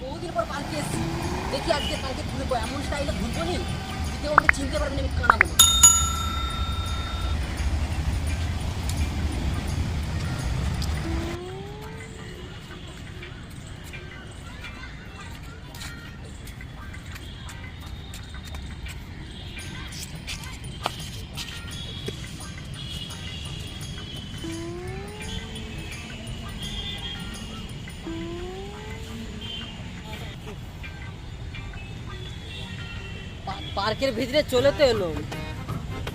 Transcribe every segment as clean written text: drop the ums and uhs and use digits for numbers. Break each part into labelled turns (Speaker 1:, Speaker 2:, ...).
Speaker 1: বহুদিন পর পার্কে এসেছি, দেখি আজকে কালকে ঘুরবো, এমন স্টাইলে ঘুরবো নি কেউ আমাকে চিনতে পারবে না আমি কানা বলে। পার্কের ভিতরে চলে তো এলো,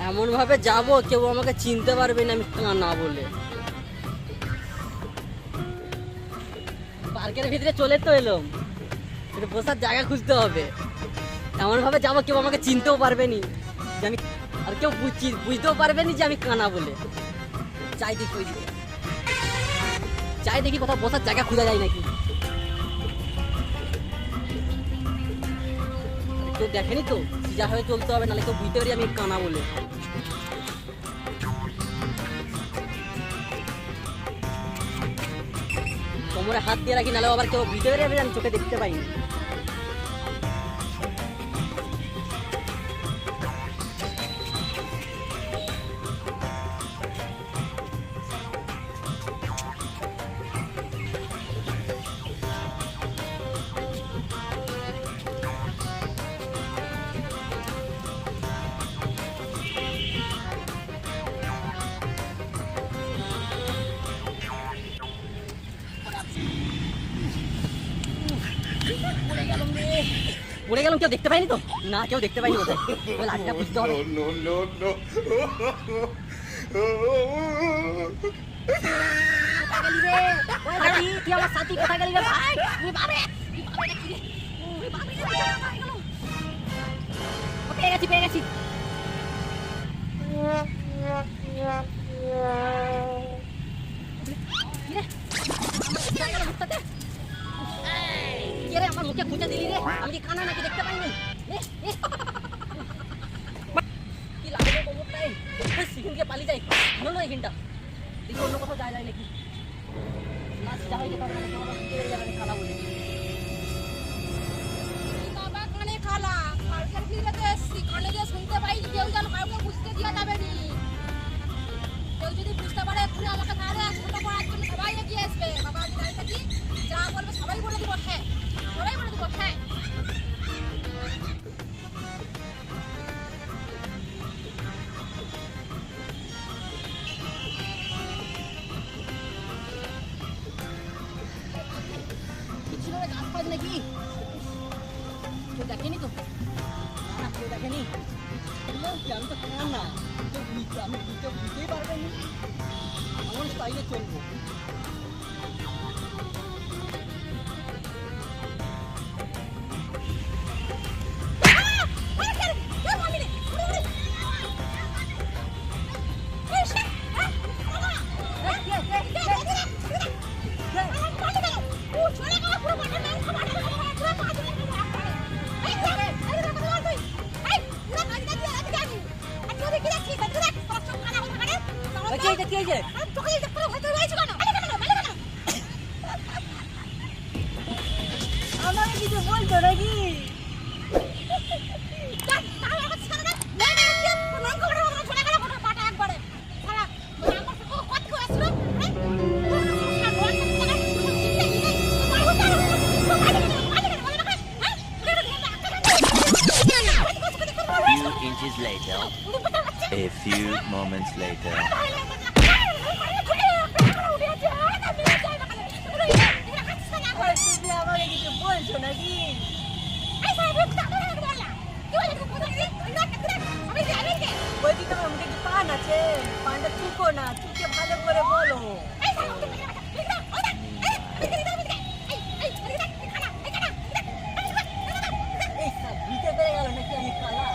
Speaker 1: এমন ভাবে যাবো কেউ আমাকে চিনতে পারবে না আমি কানা বলে। পার্কের ভিতরে চলে তো এলাম, একটু বসার জায়গা খুঁজতে হবে, এমন ভাবে যাবো কেউ আমাকে চিনতেও পারবে নি যে আমি, আর কেউ বুঝতেও পারবে নি যে আমি কানা বলে। চাই দেখি ওইদিকে, চাই দেখি কোথাও বসার জায়গা খুঁজা যায় নাকি। কেউ দেখেনি তো, যা হয়ে চলতে হবে, নাহলে কেউ বুঝতে পারি আমি কানা বলে। কোমরে হাত দিয়ে রাখি, নাহলে আবার কেউ বুঝতে পারি আমি চোখে দেখতে পাইনি। পড়ে গেলাম, কেউ দেখতে পাইনি তো? না, কেউ দেখতে পাইনি কোথায়, লাঠিটা বুঝতে হবে। তুই আমার সাথী কোথায় গেলি রে ভাই? পেয়ে গেছি, পেয়ে গেছি। আমার মুখে খুঁজে দিলি রে, আমি কি কানা নাকি দেখতে পাইনি? কি লাগবে কোমরটায়, সেখান থেকে পালিয়ে যাই, ভালো নয় এখানটা, দেখি অন্য কোথাও যায় নাকি। না যা হয়ে যেতে হবে, কানা বলে।
Speaker 2: বাবা কানে খালা, পার্কের ভিতরে এসছি, কানে দিয়ে শুনতে পাই, কেউ যেন কাউকে বুঝতে দেওয়া যাবে নি। কেউ যদি বুঝতে পারে এক্ষুনি আমাকে তাহলে ছোট করার জন্য সবাই এগিয়ে আসবে। বাবা আমি দাঁড়িয়ে থাকি, যা বলবে সবাই বলে দিব, হ্যাঁ সবাই বলে দিব, হ্যাঁ।
Speaker 1: নাকি কেউ দেখেনি তো? না, কেউ দেখেনি, আমি তো কানা, আমি বুঝতেই পারবেনি, এমন স্টাইলে চলবো। আমাকে কিছু বলতো নাকি?
Speaker 3: Inches later, a few moments later.
Speaker 1: পান আছে, পানটা চুকো না, চুকে ভালো করে বলো। বুঝতে পেরে গেল নাকি আমি কালা?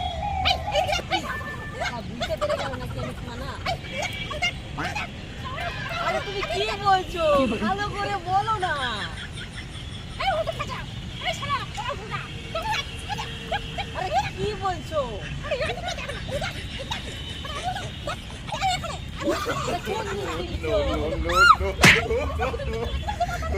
Speaker 1: বুঝতে পেরে গেল নাকি আমি কানা? আরে তুমি কি বলছো, ভালো করে বলো না। আরে কি বলছো?
Speaker 2: কি